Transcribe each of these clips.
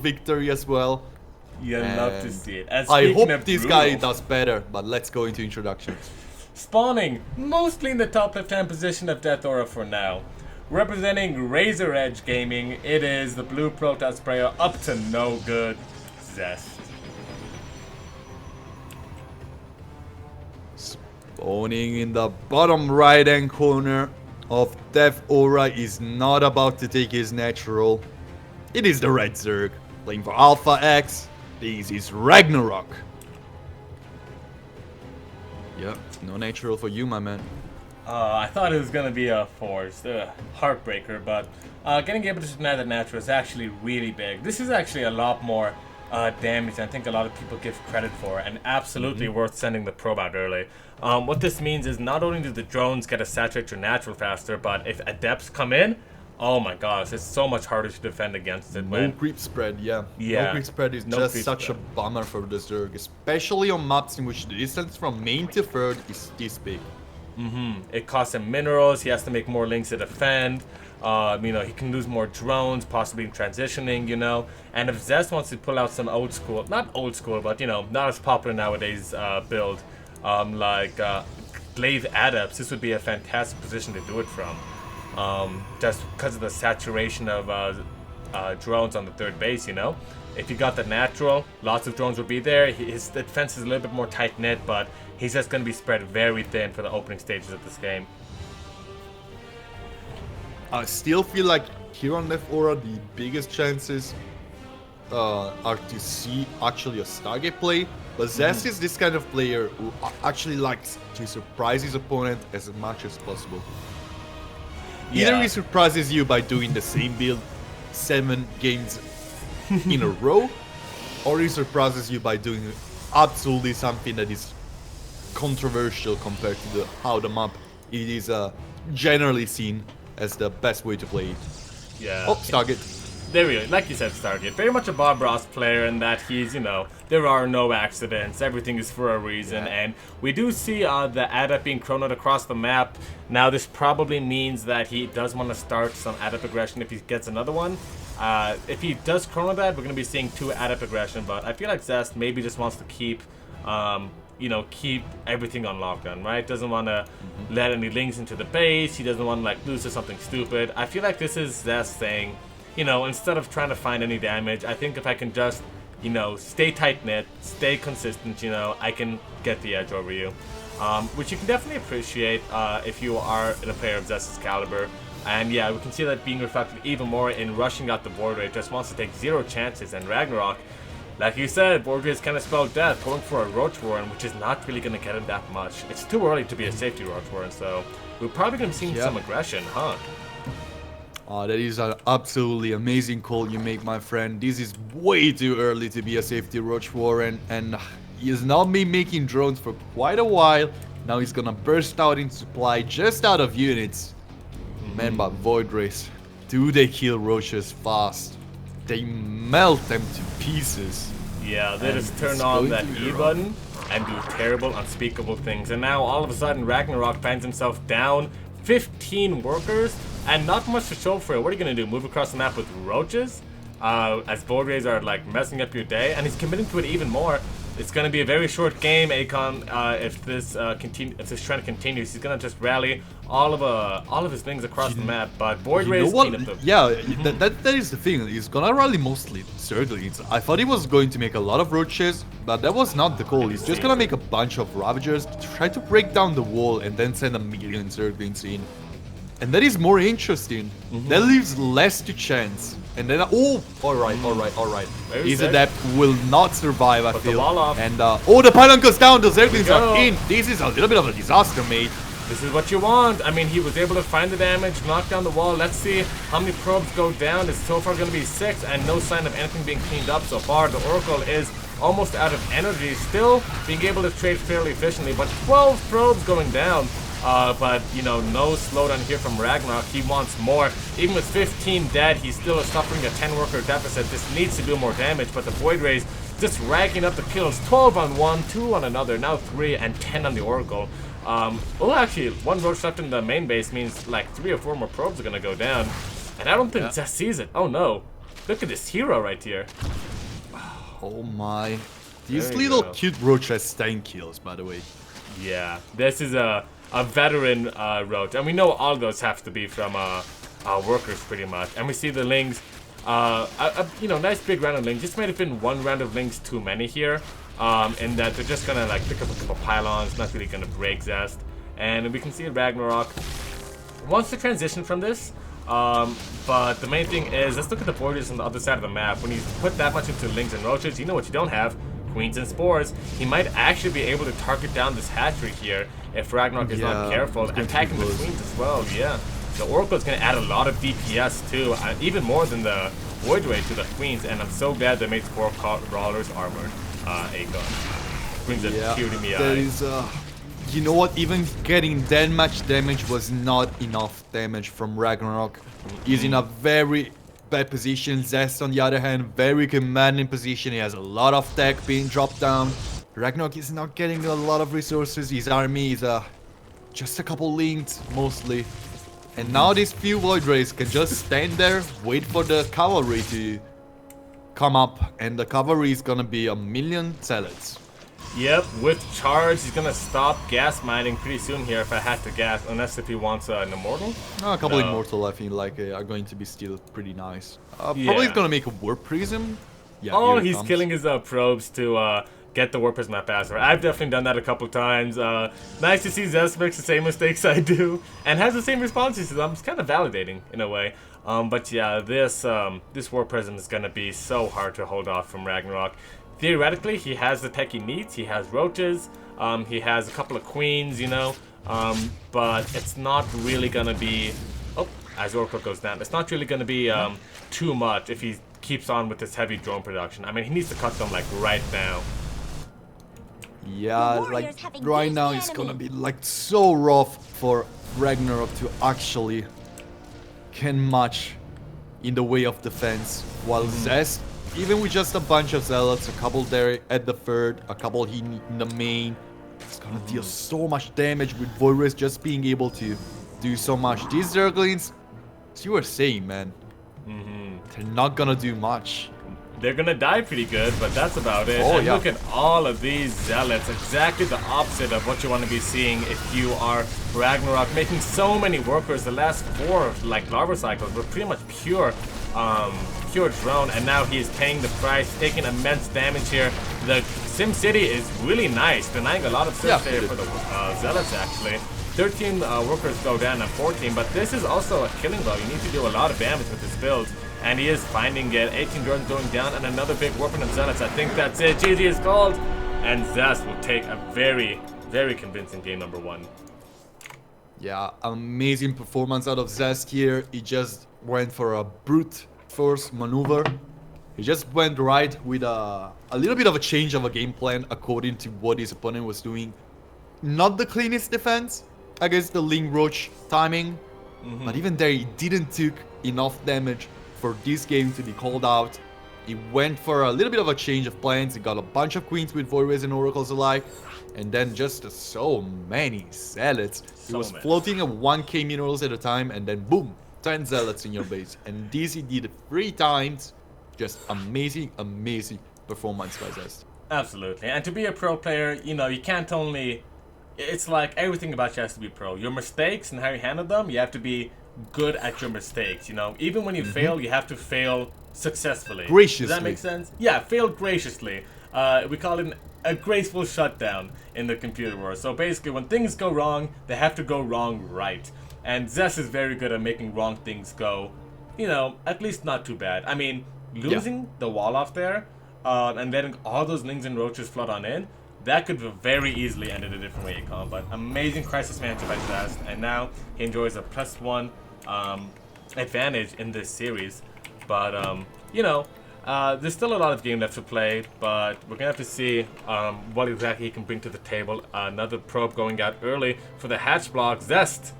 victory as well. You love to see it. And I hope of this guy does better, but let's go into introductions. Spawning mostly in the top left-hand position of Death Aura for now. Representing Razor Edge Gaming, it is the blue Protoss sprayer up to no good, Zest. Spawning in the bottom right-hand corner of Death Aura is not about to take his natural. It is the Red Zerg, playing for Alpha X. This is Ragnarok. Yep, no natural for you, my man. I thought it was going to be a forced heartbreaker, but getting able to deny the natural is actually really big. This is actually a lot more damage than I think a lot of people give credit for, and absolutely worth sending the probe out early. What this means is not only do the drones get to saturate your natural faster, but if adepts come in, oh my gosh, it's so much harder to defend against it. No creep spread, yeah. No creep spread is just such a bummer for the Zerg, especially on maps in which the distance from main to third is this big. It costs him minerals, he has to make more links to defend. You know, he can lose more drones, possibly in transitioning, you know. And if Zest wants to pull out some old school, not old school, but, you know, not as popular nowadays build, like Glaive Adepts, this would be a fantastic position to do it from. Just because of the saturation of drones on the third base, you know. If you got the natural, lots of drones would be there. His defense is a little bit more tight-knit, but he's just going to be spread very thin for the opening stages of this game. I still feel like here on Death Aura, the biggest chances are to see actually a Stargate play. But Zest is this kind of player who actually likes to surprise his opponent as much as possible. Either he surprises you by doing the same build 7 games in a row, or he surprises you by doing absolutely something that is controversial compared to how the map it is generally seen as the best way to play it. Yeah. Oh, Stargate. There we go. Like you said, Stargate. Very much a Bob Ross player in that he's, you know, there are no accidents. Everything is for a reason. Yeah. And we do see the Adept being chronoed across the map. Now, this probably means that he does want to start some Adept aggression if he gets another one. If he does chrono that, we're going to be seeing 2 Adept aggression. But I feel like Zest maybe just wants to keep, you know, keep everything on lockdown, right? Doesn't want to let any links into the base. He doesn't want to, like, lose to something stupid. I feel like this is Zest saying, you know, instead of trying to find any damage, I think if I can just, you know, stay tight-knit, stay consistent, you know, I can get the edge over you. Which you can definitely appreciate if you are a player of Zest's caliber. And yeah, we can see that being reflected even more in rushing out the board rate. Just wants to take 0 chances. And Ragnarok, like you said, board rate is kind of spelled death, going for a Roach Warren, which is not really going to get him that much. It's too early to be a safety Roach Warren, so we're probably going to see some aggression, huh? That is an absolutely amazing call you make, my friend. This is way too early to be a safety Roach Warren, and he has not been making drones for quite a while. Now he's gonna burst out in supply just out of units. Man, but Void Rays, do they kill Roaches fast? They melt them to pieces. Yeah, they just turn on that E button and do terrible, unspeakable things. And now all of a sudden Ragnarok finds himself down 15 workers and not much to show for it. What are you going to do? Move across the map with roaches? As board rays are like messing up your day, and he's committing to it even more. It's going to be a very short game, Akon. If this trend continues, he's going to just rally all of his things across the map. But Void Rays clean up the... Yeah, that is the thing. He's going to rally mostly Zerglings. I thought he was going to make a lot of Roaches, but that was not the goal. He's just going to make a bunch of Ravagers, try to break down the wall, and then send a million Zerglings in. And that is more interesting. That leaves less to chance. And then, oh, alright. His Adept will not survive, I feel. And, oh, the pylon goes down, the Zerglings are in. This is a little bit of a disaster, mate. This is what you want. I mean, he was able to find the damage, knock down the wall. Let's see how many probes go down. It's so far going to be 6, and no sign of anything being cleaned up so far. The Oracle is almost out of energy, still being able to trade fairly efficiently, but 12 probes going down. But, you know, no slowdown here from Ragnarok. He wants more. Even with 15 dead, he's still suffering a 10-worker deficit. This needs to do more damage, but the Void Rays just racking up the kills. 12 on one, 2 on another, now 3 and 10 on the Oracle. Well, actually, 1 roach left in the main base means like 3 or 4 more probes are going to go down. And I don't think Zest sees it. Oh, no. Look at this hero right here. Oh my. These There you little go. cute roach has 10 kills, by the way. Yeah, this is a veteran roach, and we know all those have to be from workers pretty much. And we see the lings, you know, nice big round of lings. This might have been one round of lings too many here, in that they're just gonna like pick up a couple pylons, not really gonna break Zest. And we can see Ragnarok wants to transition from this. But the main thing is, let's look at the borders on the other side of the map. When you put that much into lings and roaches, you know what you don't have? Queens and spores. He might actually be able to target down this hatchery here if Ragnarok is not careful, attacking the queens as well. Yeah, the Oracle is going to add a lot of DPS too, even more than the Void Ray to the queens. And I'm so glad they made Spore Brawlers armored Akon. Brings a tear to me There eye. is, you know what? Even getting that much damage was not enough damage from Ragnarok. He's in a very bad position. Zest, on the other hand, very commanding position. He has a lot of tech being dropped down. Ragnarok is not getting a lot of resources. His army is just a couple links mostly. And now these few Void Rays can just stand there, wait for the cavalry to come up. And the cavalry is gonna be 1,000,000 zealots. Yep, with charge, he's gonna stop gas mining pretty soon here if I had to gas, unless if he wants an immortal. A couple immortal, I think, like are going to be still pretty nice. Probably he's gonna make a warp prism. Yeah. Oh, he's killing his probes to get the warp prism map faster. I've definitely done that a couple times. Nice to see Zest makes the same mistakes I do and has the same responses to them. It's kind of validating in a way. But yeah, this warp prism is gonna be so hard to hold off from Ragnarok. Theoretically, he has the tech he needs. He has roaches. He has a couple of queens, you know. But it's not really gonna be. Oh, as Oracle goes down, it's not really gonna be too much if he keeps on with this heavy drone production. I mean, he needs to cut them like right now. Yeah, like right now it's gonna be like so rough for Ragnarok to actually can match in the way of defense, while Zest, even with just a bunch of zealots, a couple there at the third, a couple in the main, it's gonna deal so much damage with Void Rays just being able to do so much. These Zerglings, as you were saying, man, they're not gonna do much. They're gonna die pretty good, but that's about it. Oh, and yeah. look at all of these zealots, exactly the opposite of what you want to be seeing if you are Ragnarok, making so many workers. The last 4 like larva cycles were pretty much pure drone, and now he is paying the price, taking immense damage here. The Sim City is really nice, denying a lot of search there for the zealots actually. 13 workers go down and 14, but this is also a killing blow. You need to do a lot of damage with this build, and he is finding it. 18 drones going down and another big weapon of zealots. I think that's it. GG is called, and Zest will take a very, very convincing game number 1. Yeah, amazing performance out of Zest here. He just went for a brute force maneuver. He just went right with a little bit of a change of a game plan according to what his opponent was doing. Not the cleanest defense against the Ling Roach timing, but even there he didn't took enough damage for this game to be called out. He went for a little bit of a change of plans. He got a bunch of queens with Void Rays and Oracles alike, and then just so many zealots. He was floating at 1k minerals at a time, and then boom, 10 zealots in your base. And this he did 3 times. Just amazing, amazing performance by Zest. Absolutely, and to be a pro player, you know, you can't only... It's like everything about you has to be pro. Your mistakes and how you handle them, you have to be good at your mistakes, you know. Even when you fail, you have to fail successfully. Graciously. Does that make sense? Yeah, fail graciously. We call it a graceful shutdown in the computer world. So basically, when things go wrong, they have to go wrong right. And Zest is very good at making wrong things go, you know, at least not too bad. I mean, losing the wall off there, and letting all those lings and roaches flood on in, that could have very easily ended a different way, but amazing crisis management by Zest, and now he enjoys a +1 advantage in this series. But you know, there's still a lot of game left to play, but we're gonna have to see what exactly he can bring to the table. Another probe going out early for the hatch block. Zest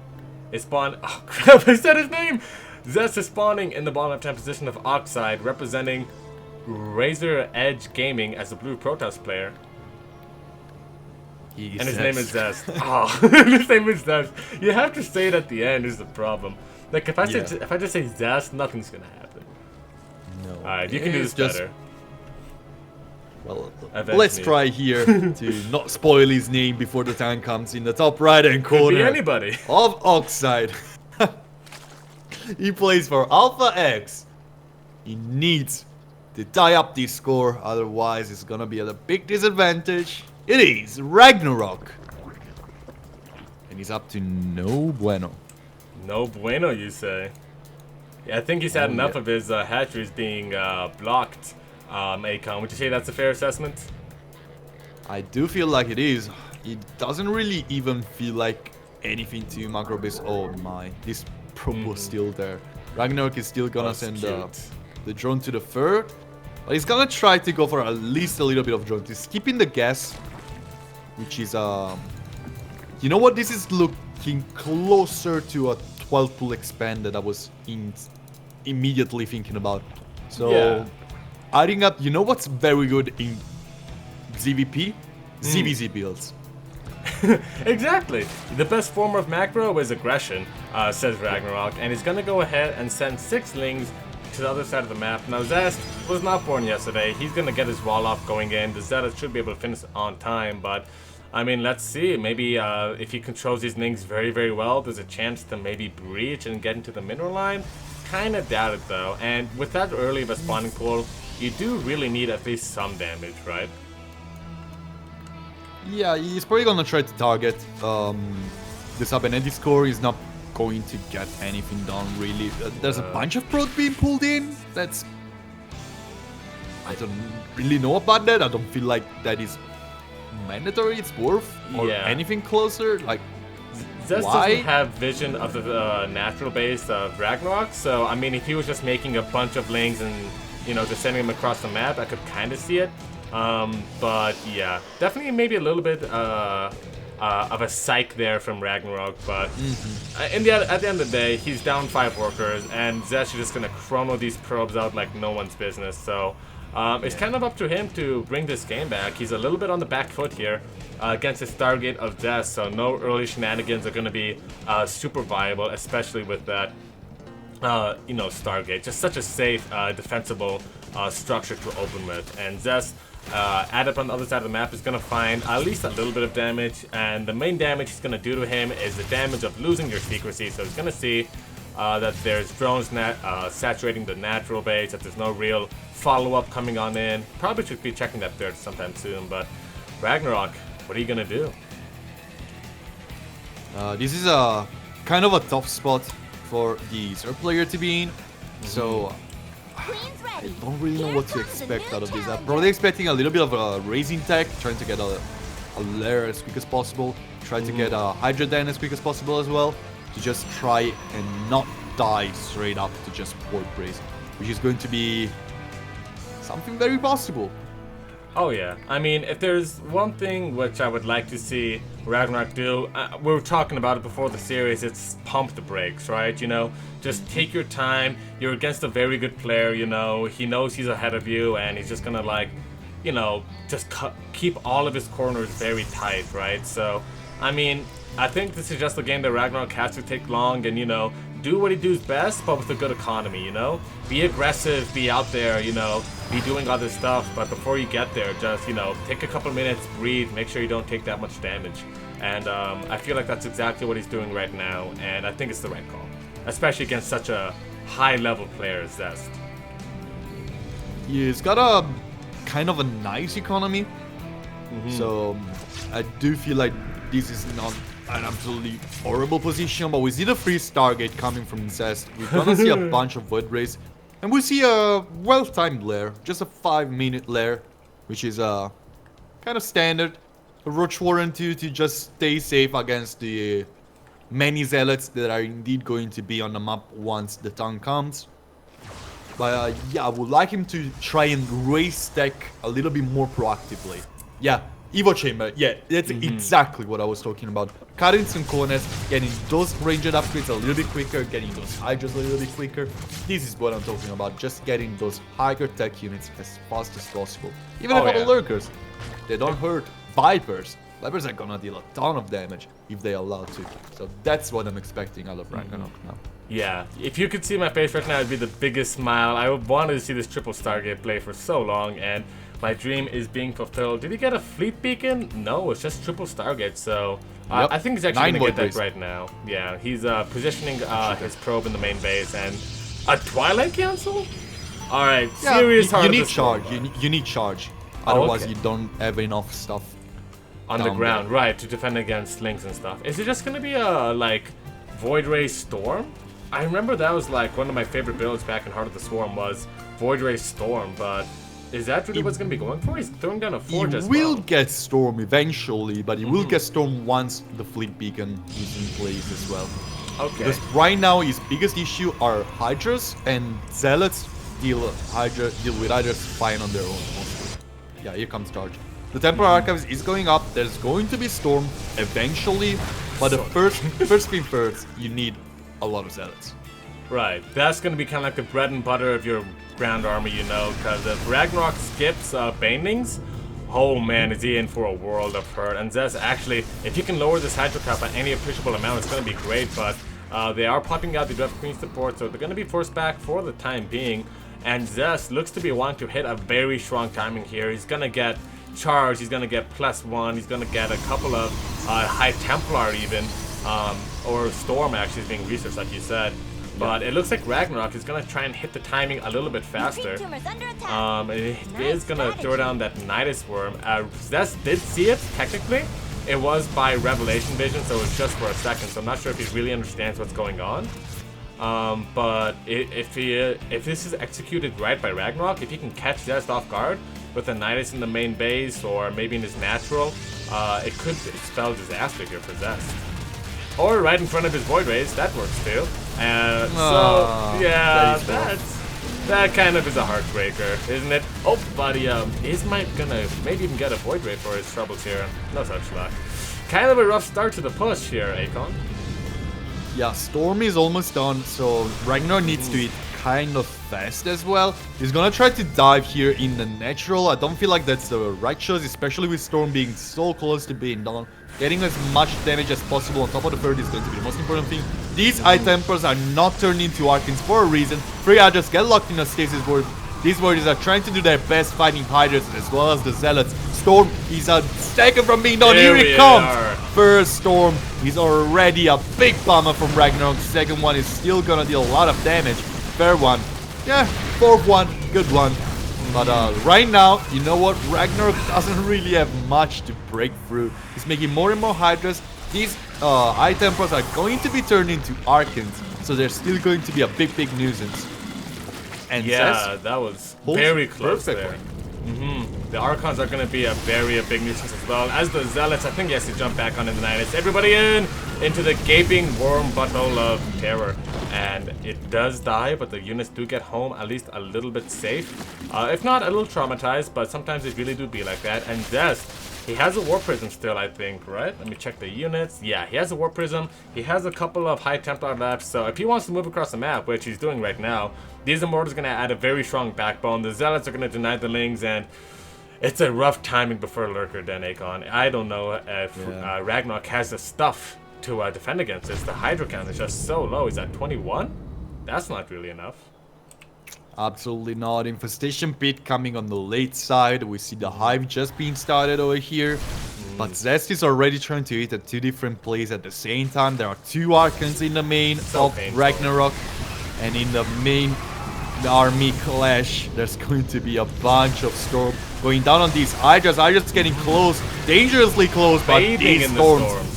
is spawned. Oh crap! I said his name. Zest is spawning in the bottom left-hand position of Oxide, representing Razor Edge Gaming as a blue Protoss player. And his name is Zest. Oh, his name is Zest. You have to say it at the end is the problem. Like if I say, if I just say Zest, nothing's gonna happen. No. Alright, you can do this just- better. Well, Avenge let's me. try here to not spoil his name before the tank comes in the top right-hand Could corner be anybody. of Oxide. He plays for Alpha X. He needs to tie up this score, otherwise it's gonna be at a big disadvantage. It is RAGNAROK. And he's up to no bueno. No bueno, you say? Yeah, I think he's had enough of his hatcheries being blocked. Akon, would you say that's a fair assessment? I do feel like it is. It doesn't really even feel like anything to macro base. Oh my, this probe was still there. RAGNAROK is still gonna That's send cute. the drone to the third. But he's gonna try to go for at least a little bit of drone. He's keeping the gas, which is you know what? This is looking closer to a 12 pool expand that I was immediately thinking about. So Yeah. adding up, you know what's very good in ZVP? ZVZ builds. Exactly. The best form of macro is aggression, says RAGNAROK, and he's gonna go ahead and send 6 lings to the other side of the map. Now ZEST was not born yesterday. He's gonna get his wall off going in. The Zeta should be able to finish on time, but I mean, let's see. Maybe if he controls these lings very, very well, there's a chance to maybe breach and get into the mineral line. Kinda doubt it though. And with that early of a spawning pool, you do really need at least some damage, right? Yeah, he's probably gonna try to target the Sabenetti score. He's not going to get anything done really. There's a bunch of prod being pulled in. That's... I don't really know about that. I don't feel like that is mandatory. It's worth or Yeah. anything closer. Like, Zest why? doesn't have vision of the natural base of RAGNAROK, so I mean, if he was just making a bunch of lings and, you know, just sending them across the map, I could kind of see it. But yeah, definitely maybe a little bit of a psych there from RAGNAROK, but at the end of the day, he's down 5 workers, and Zest is just gonna chrono these probes out like no one's business. So it's kind of up to him to bring this game back. He's a little bit on the back foot here against the Stargate of Zest, so no early shenanigans are gonna be super viable, especially with that. You know, Stargate, just such a safe, defensible structure to open with, and Zest Adept on the other side of the map is going to find at least a little bit of damage, and the main damage he's going to do to him is the damage of losing your secrecy. So he's going to see that there's drones saturating the natural base, that there's no real follow-up coming on in. Probably should be checking that third sometime soon, but RAGNAROK, what are you going to do? This is a kind of a tough spot for the Zerg player to be in, so I don't really know what to expect out of this. I'm probably expecting a little bit of a raising tech, trying to get a lair as quick as possible, trying to get a Hydra Den as quick as possible as well, to just try and not die straight up to just port raise, which is going to be something very possible. Oh yeah, I mean, if there's one thing which I would like to see RAGNAROK do, we were talking about it before the series, it's pump the brakes, right? You know, just take your time, you're against a very good player, you know, he knows he's ahead of you, and he's just gonna, like, you know, just keep all of his corners very tight, right? So, I mean, I think this is just a game that RAGNAROK has to take long and, you know, do what he does best, but with a good economy, you know? Be aggressive, be out there, you know, be doing other stuff, but before you get there, just, you know, take a couple minutes, breathe, make sure you don't take that much damage. And I feel like that's exactly what he's doing right now, and I think it's the right call. Especially against such a high-level player as Zest. He's got a kind of a nice economy, so I do feel like this is not an absolutely horrible position, but we see the free Stargate coming from Zest. We're gonna see a bunch of Void Rays, and we see a well-timed lair, just a 5-minute lair, which is kind of standard. A Roach Warren to just stay safe against the many zealots that are indeed going to be on the map once the time comes. But yeah, I would like him to try and raise tech a little bit more proactively. Yeah, Evo Chamber, yeah, that's exactly what I was talking about. Cutting some corners, getting those ranged upgrades a little bit quicker, getting those Hydras a little bit quicker. This is what I'm talking about, just getting those higher tech units as fast as possible. Even a couple lurkers, they don't hurt. Vipers are gonna deal a ton of damage if they are allowed to. So that's what I'm expecting out of RAGNAROK now. Yeah, if you could see my face right now, it'd be the biggest smile. I wanted to see this triple Stargate play for so long, and my dream is being fulfilled. Did he get a fleet beacon? No, it's just triple Stargate, so Yep. I think he's actually 9 going to get void that rays. right now. Yeah, he's positioning his probe in the main base, and a Twilight Council? Alright, Yeah, serious heart you of need the storm. charge. You need charge. Otherwise, okay. you don't have enough stuff On the down ground, there. right, to defend against links and stuff. Is it just going to be a, like, Void Ray Storm? I remember that was, like, one of my favorite builds back in Heart of the Swarm was Void Ray Storm, but is that really what's going to be going for? He's throwing down a Forge as will well. get Storm eventually, but he will get Storm once the fleet beacon is in place as well. Okay. Because right now his biggest issue are Hydras, and Zealots deal with Hydras fine on their own mostly. Yeah, here comes charge. The Temporal Archives is going up. There's going to be Storm eventually, but the first thing first, you need a lot of Zealots. Right, that's going to be kind of like the bread and butter of your ground army, you know, because if Ragnarok skips Banelings, oh man, is he in for a world of hurt. And Zest, actually, if you can lower this Hydro Cap by any appreciable amount, it's going to be great, but they are popping out the Death Queen support, so they're going to be forced back for the time being. And Zest looks to be wanting to hit a very strong timing here. He's going to get charge, he's going to get +1, he's going to get a couple of High Templar even, or Storm actually is being researched like you said. But it looks like Ragnarok is going to try and hit the timing a little bit faster. It is going to throw down that Nidus Worm. Zest did see it, technically. It was by Revelation Vision, so it's just for a second, so I'm not sure if he really understands what's going on. But if this is executed right by Ragnarok, if he can catch Zest off guard with a Nidus in the main base or maybe in his natural, it could spell disaster here for Zest. Or right in front of his Void Rays, that works too. So yeah, that kind of is a heartbreaker, isn't it? Oh, but is Mike gonna maybe even get a Void Ray for his troubles here? No such luck. Kind of a rough start to the push here, Akon. Yeah, Storm is almost done, so Ragnar needs to eat kind of fast as well. He's gonna try to dive here in the natural. I don't feel like that's the right choice, especially with Storm being so close to being done. Getting as much damage as possible on top of the bird is going to be the most important thing. These High Templars are not turned into Archons for a reason. 3 Hydras get locked in a stasis ward. These warriors are trying to do their best fighting Hydras as well as the Zealots. Storm is a second from being done. Here it comes! First Storm is already a big bummer from Ragnarok. Second one is still gonna deal a lot of damage. Third one, yeah, fourth one, good one. But right now, you know what? Ragnarok doesn't really have much to break through. He's making more and more Hydras. These High Templars are going to be turned into Archons, so they're still going to be a big nuisance. And yeah, that was very close there. The Archons are going to be a big nuisance as well. As the Zealots, I think he has to jump back onto the Nidus. Everybody into the gaping worm butthole of terror. And it does die, but the units do get home at least a little bit safe. If not, a little traumatized, but sometimes it really do be like that. And Zest, he has a War Prism still, I think, right? Let me check the units. Yeah, he has a War Prism. He has a couple of High Templar left, so if he wants to move across the map, which he's doing right now, these Immortals are going to add a very strong backbone. The Zealots are going to deny the Lings, and it's a rough timing before Lurker then, Akon. I don't know if Ragnarok has the stuff to defend against this. The Hydro count is just so low. He's at 21? That's not really enough. Absolutely not. Infestation Pit coming on the late side. We see the Hive just being started over here. But Zest is already trying to hit at 2 different plays at the same time. There are 2 Archons in the main of Ragnarok. And in the main army clash, there's going to be a bunch of Storm going down on these Hydras. Hydras getting close, dangerously close, but these Storms.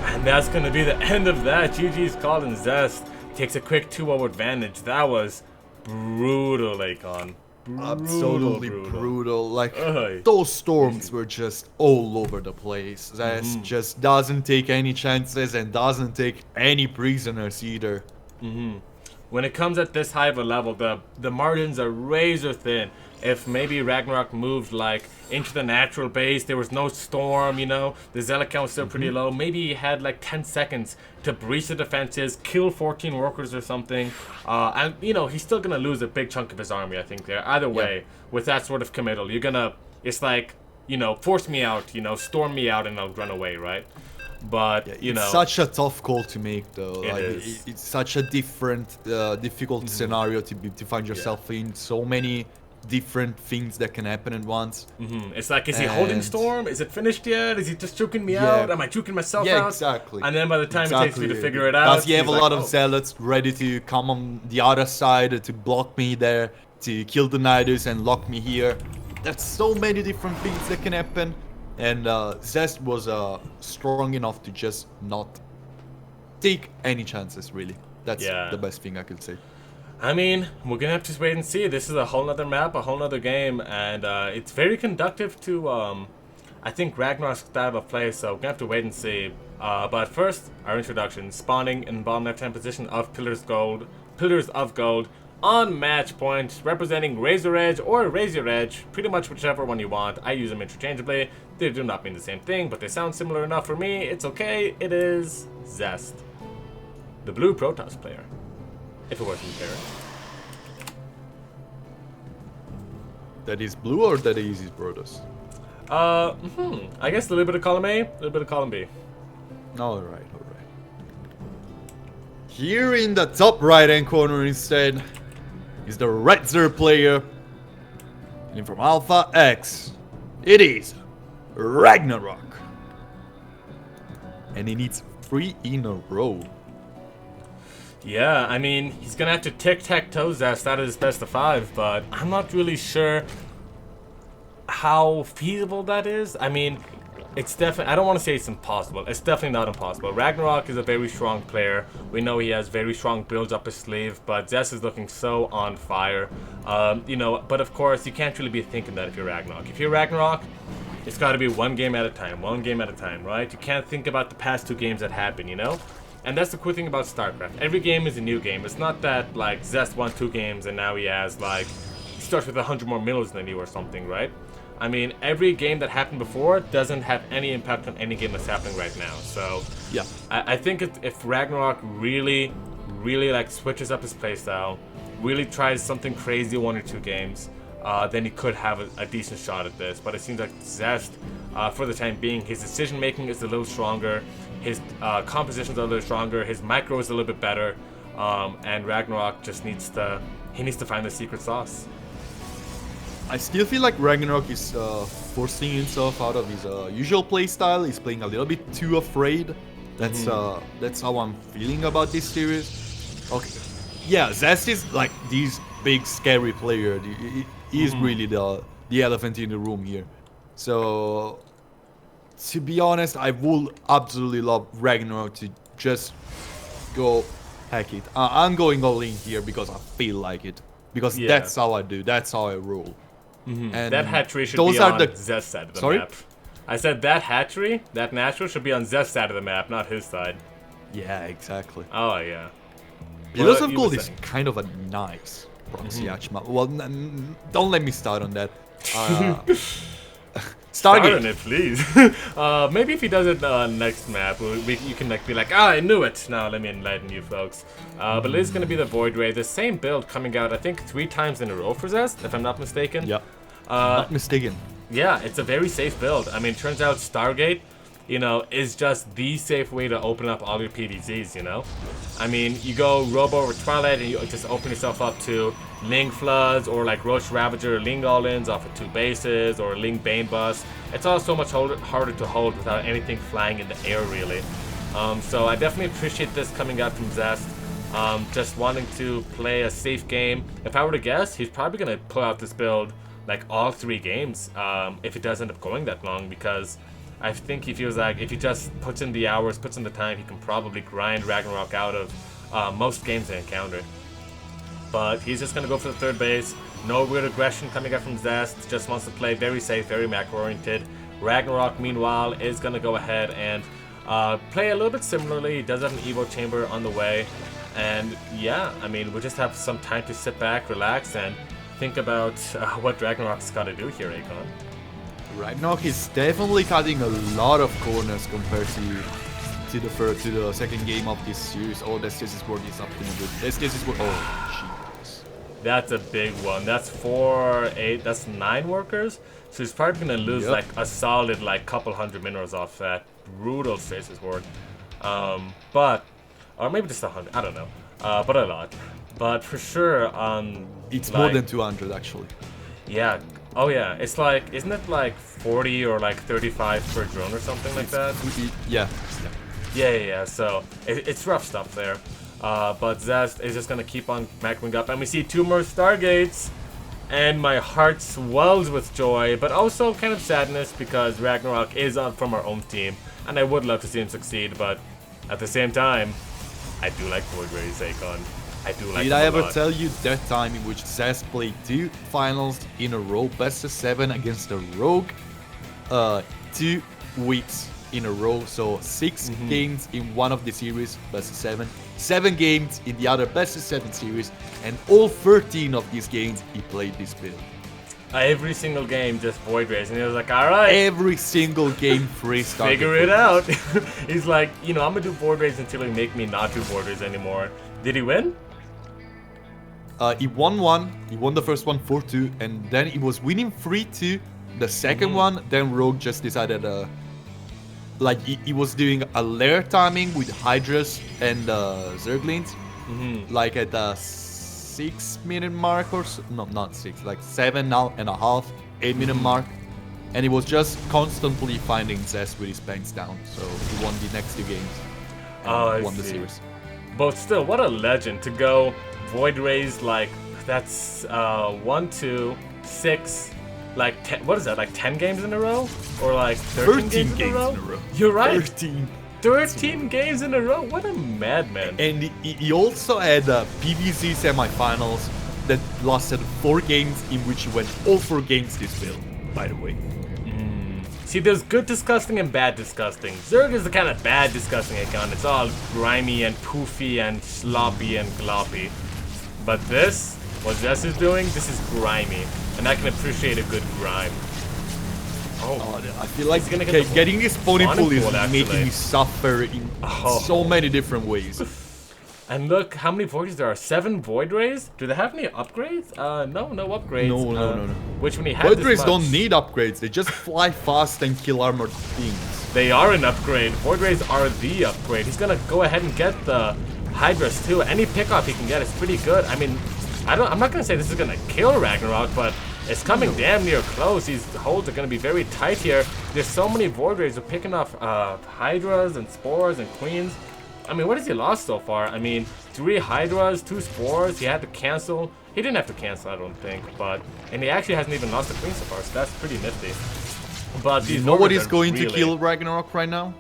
And that's going to be the end of that. GG's called, and Zest takes a quick 2-0 advantage. That was brutal, Akon. Absolutely brutal. Like, those Storms were just all over the place. Zest just doesn't take any chances and doesn't take any prisoners either. When it comes at this high of a level, the margins are razor thin. If maybe Ragnarok moved like into the natural base, there was no Storm, you know, the Zealot count was still pretty low. Maybe he had like 10 seconds to breach the defenses, kill 14 workers or something. And, you know, he's still going to lose a big chunk of his army, I think, there. Either way, with that sort of committal, you're going to, it's like, you know, force me out, you know, storm me out and I'll run away, right? But, Yeah, you it's know... such a tough call to make, though. It Like, is. it's such a different, difficult scenario to find yourself in. So many different things that can happen at once. It's like, is he holding And- Storm? Is it finished yet? Is he just juking me Yeah. out? Am I juking myself Yeah, out? exactly. And then by the time it takes me to figure it out... Does he have a he's lot like, of "Oh." zealots ready to come on the other side to block me there, to kill the Nidus and lock me here? There's so many different things that can happen. And ZEST was strong enough to just not take any chances, really. That's Yeah. the best thing I could say. I mean, we're gonna have to just wait and see. This is a whole nother map, a whole nother game, and it's very conductive to, I think, Ragnarok's style of play, so we're gonna have to wait and see. But first, our introduction. Spawning in bottom left-hand position of Pillars of Gold, on match point, representing Razor Edge or Razor Edge, pretty much whichever one you want. I use them interchangeably. They do not mean the same thing, but they sound similar enough for me. It's okay. It is ZEST, the blue Protoss player. If it wasn't Barrett. That is blue or that is his brothers? I guess a little bit of column A, a little bit of column B. Alright, alright. Here in the top right hand corner instead is the Redzer player. And from Alpha X, it is Ragnarok. And he needs 3 in a row. Yeah, I mean, he's gonna have to tic-tac-toe ZEST out of his best of 5, but I'm not really sure how feasible that is. I mean, it's definitely, I don't want to say it's impossible. It's definitely not impossible. Ragnarok is a very strong player. We know he has very strong builds up his sleeve, but ZEST is looking so on fire. You know, but of course, you can't really be thinking that if you're Ragnarok. If you're Ragnarok, it's got to be one game at a time, right? You can't think about the past 2 games that happened, you know? And that's the cool thing about StarCraft. Every game is a new game. It's not that, like, ZEST won 2 games and now he has, like, he starts with 100 more middles than you or something, right? I mean, every game that happened before doesn't have any impact on any game that's happening right now. So, Yeah. I think if Ragnarok really, like, switches up his playstyle, really tries something crazy 1 or 2 games, then he could have a decent shot at this. But it seems like ZEST, for the time being, his decision making is a little stronger, his compositions are a little stronger, his micro is a little bit better, and Ragnarok just needs to find the secret sauce. I still feel like Ragnarok is forcing himself out of his usual playstyle. He's playing a little bit too afraid. That's how I'm feeling about this series. Okay, yeah, ZEST is like this big scary player. He is really the elephant in the room here. So, to be honest, I would absolutely love Ragnarok to just go heck it. I'm going all in here because I feel like it. Because Yeah. that's how I do. That's how I roll. And That hatchery should those be are on the ZEST side of the Sorry? map. I said that hatchery, that natural, should be on ZEST side of the map, not his side. Yeah, exactly. Oh, yeah. Pillars Well, of you Gold were is saying. kind of a nice proxy hatch map. Well, don't let me start on that. Start on Stargate. it, please. Maybe if he does it next map, you can like be like, I knew it. Now let me enlighten you folks. But it is going to be the Void Ray, the same build coming out, I think, 3 times in a row for ZEST, if I'm not mistaken. Yep. Not mistaken. Yeah, it's a very safe build. I mean, turns out Stargate, you know, is just the safe way to open up all your PvZs, you know? I mean, you go Robo or Twilight and you just open yourself up to Ling Floods or like Roche Ravager or Ling All-Ins off of 2 bases or Ling Bane Bus. It's all so much harder to hold without anything flying in the air, really. So I definitely appreciate this coming out from ZEST. Just wanting to play a safe game. If I were to guess, he's probably going to pull out this build like all 3 games if it does end up going that long, because I think he feels like if he just puts in the hours, puts in the time, he can probably grind Ragnarok out of most games they encounter. But he's just going to go for the 3rd base. No weird aggression coming out from ZEST. Just wants to play very safe, very macro-oriented. Ragnarok, meanwhile, is going to go ahead and play a little bit similarly. He does have an Evo Chamber on the way. And yeah, I mean, we just have some time to sit back, relax, and think about what Ragnarok's got to do here, Akon. Ragnarok is definitely cutting a lot of corners compared to the second game of this series. Oh, that's just is where this up in a good. That's just is where. Oh, jeez. That's a big one. That's 4, 8, that's 9 workers. So he's probably gonna lose like a solid like couple hundred minerals off that. Brutal stasis ward. But, or maybe just 100, I don't know. But a lot. But for sure, it's like, more than 200 actually. Yeah. Oh yeah. It's like, isn't it like 40 or like 35 per drone or something like that? Yeah. So it's rough stuff there. But Zest is just gonna keep on macroing up, and we see 2 more Stargates, and my heart swells with joy, but also kind of sadness because Ragnarok is from our own team, and I would love to see him succeed. But at the same time, I do like Void Rays Akon. I do like. Did I ever tell you that time in which Zest played 2 finals in a row, best of 7 against a Rogue, 2 weeks in a row, so 6 games in one of the series, best of 7, 7 games in the other best of 7 series, and all 13 of these games he played this build. Every single game just Void Rays, and he was like, alright. Every single game free start. Figure it out. He's like, you know, I'm gonna do Void Rays until he make me not do Void Rays anymore. Did he win? He won one, he won the first one 4-2, and then he was winning 3-2 the second one, then Rogue just decided like he was doing a lair timing with Hydras and Zerglings, like at the 6-minute mark or so, no, not 6, like 7.5, 8-minute mark, and he was just constantly finding Zest with his banks down, so he won the next 2 games and won the series. But still, what a legend to go Void Rays, like, that's 1, 2, 6, like, 10, what is that, like 10 games in a row? Or like 13 games in a row? You're right. 13 games in a row? What a madman. And he also had PVZ semifinals that lasted 4 games, in which he went all 4 games this build, by the way. See, there's good disgusting and bad disgusting. Zerg is the kind of bad disgusting icon. It's all grimy and poofy and sloppy and gloppy. But this, what Zest is doing, this is grimy. And I can appreciate a good grime. Oh, I feel like getting this pony pool is making me suffer in so many different ways. And look how many Void Rays there are. 7 Void Rays? Do they have any upgrades? No upgrades. No. Which when you have Void Rays don't need upgrades. They just fly fast and kill armored things. They are an upgrade. Void Rays are the upgrade. He's gonna go ahead and get the Hydras too. Any pickup he can get is pretty good. I mean, I'm not gonna say this is gonna kill Ragnarok, but it's coming damn near close. These holds are gonna be very tight here. There's so many Void Rays. We're picking off Hydras and Spores and Queens. I mean, what has he lost so far? I mean, 3 Hydras, 2 Spores. He had to cancel. He didn't have to cancel, I don't think. And he actually hasn't even lost a Queen so far, so that's pretty nifty. But these you know what is going to kill Ragnarok right now?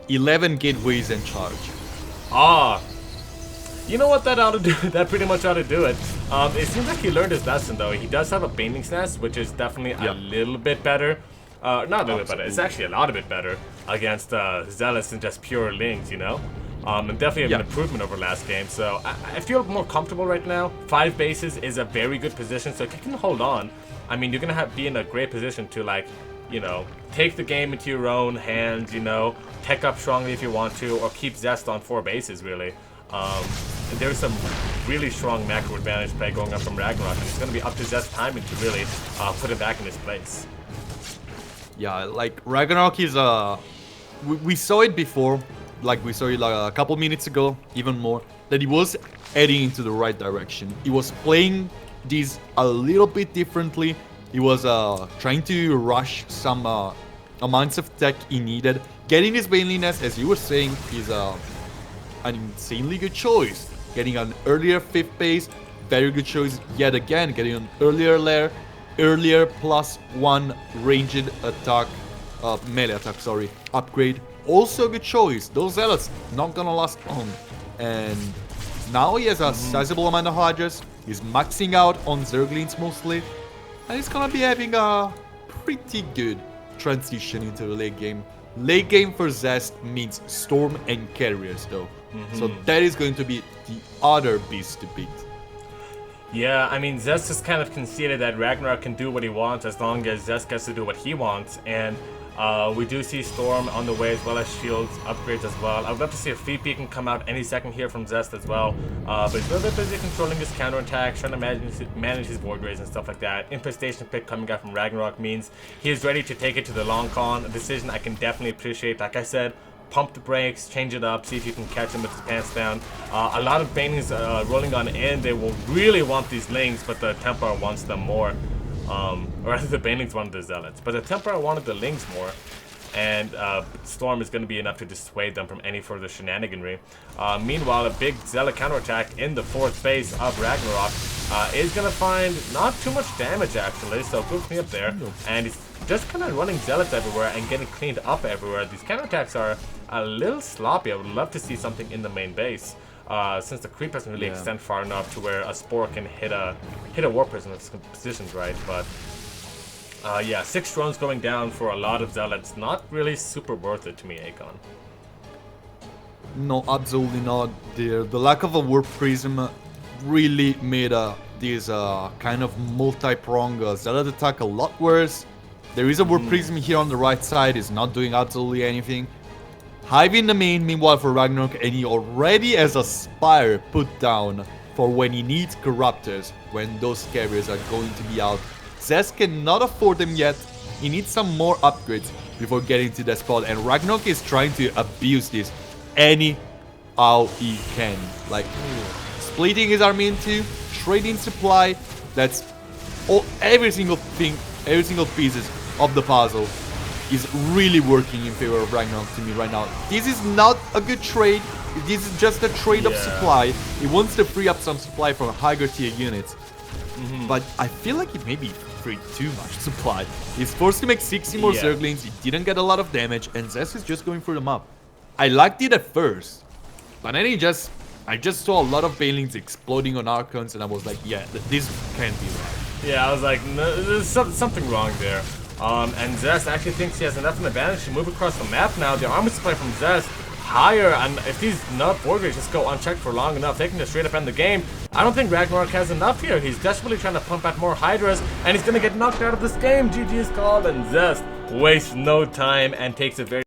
11 gateways and charge. You know what that ought to do? That pretty much ought to do it. It seems like he learned his lesson though. He does have a Baneling's Nest, which is definitely a little bit better. Not a little bit better. It's actually a lot bit better against Zealous and just pure Lings, you know? And definitely an improvement over last game. So I feel more comfortable right now. 5 bases is a very good position, so if you can hold on, I mean, you're gonna be in a great position to, like, you know, take the game into your own hands, you know, tech up strongly if you want to, or keep Zest on 4 bases, really. There's some really strong macro advantage play going on from Ragnarok, and it's going to be up to Zest timing to really put him back in his place. Yeah, like, Ragnarok is we saw it before, like we saw it like a couple minutes ago, even more, that he was heading into the right direction. He was playing these a little bit differently. He was trying to rush some amounts of tech he needed. Getting his Baneliness, as you were saying, is an insanely good choice. Getting an earlier 5th base, very good choice yet again. Getting an earlier lair, earlier +1 ranged attack, melee attack, sorry, upgrade. Also a good choice. Those Zealots not gonna last long. And now he has a sizable amount of Hydras. He's maxing out on Zerglings mostly. And he's gonna be having a pretty good transition into the late game. Late game for Zest means Storm and Carriers though. So that is going to be the other beast to beat. Yeah, I mean, Zest has kind of conceded that Ragnarok can do what he wants as long as Zest gets to do what he wants. And We do see Storm on the way as well as shields upgrades as well. I would love to see a free peek can come out any second here from Zest as well. But he's a little bit busy controlling his counterattack, trying to manage his Void Rays and stuff like that. Infestation pick coming out from RAGNAROK means he is ready to take it to the long con. A decision I can definitely appreciate. Like I said, pump the brakes, change it up, see if you can catch him with his pants down. A lot of Banelings rolling on in. They will really want these Lings, but the Templar wants them more. Or rather, the Banelings wanted the Zealots, but the Templar wanted the Lings more. And Storm is going to be enough to dissuade them from any further shenaniganry. Meanwhile, a big Zealot counterattack in the 4th base of RAGNAROK is going to find not too much damage, actually, so good clean up there. And he's just kind of running Zealots everywhere and getting cleaned up everywhere. These counterattacks are a little sloppy. I would love to see something in the main base, since the creep doesn't really extend far enough to where a Spore can hit a War Prism if it's positioned right, but... yeah, 6 drones going down for a lot of Zealots. Not really super worth it to me, Akon. No, absolutely not. The lack of a Warp Prism really made this kind of multi-pronged Zealot attack a lot worse. There is a Warp Prism here on the right side. It's not doing absolutely anything. Hive in the main, meanwhile, for RAGNAROK, and he already has a Spire put down for when he needs Corruptors, when those carriers are going to be out. ZEST cannot afford them yet. He needs some more upgrades before getting to that spot, and RAGNAROK is trying to abuse this how he can. Like, splitting his army into, trading supply. That's all, every single thing, every single pieces of the puzzle is really working in favor of RAGNAROK to me right now. This is not a good trade. This is just a trade of supply. He wants to free up some supply from higher tier units. But I feel like he maybe freed too much supply. He's forced to make 60 more Zerglings. He didn't get a lot of damage, and Zest is just going through them up. I liked it at first, but then I just saw a lot of Banelings exploding on Archons, and I was like, yeah, this can't be right. Yeah, I was like, no, there's something wrong there. And Zest actually thinks he has enough of an advantage to move across the map now. The armor supply from Zest higher, and if these Void Rays just go unchecked for long enough, they can just straight up end the game. I don't think RAGNAROK has enough here. He's desperately trying to pump out more Hydras, and he's gonna get knocked out of this game. GG is called, and Zest wastes no time and takes a very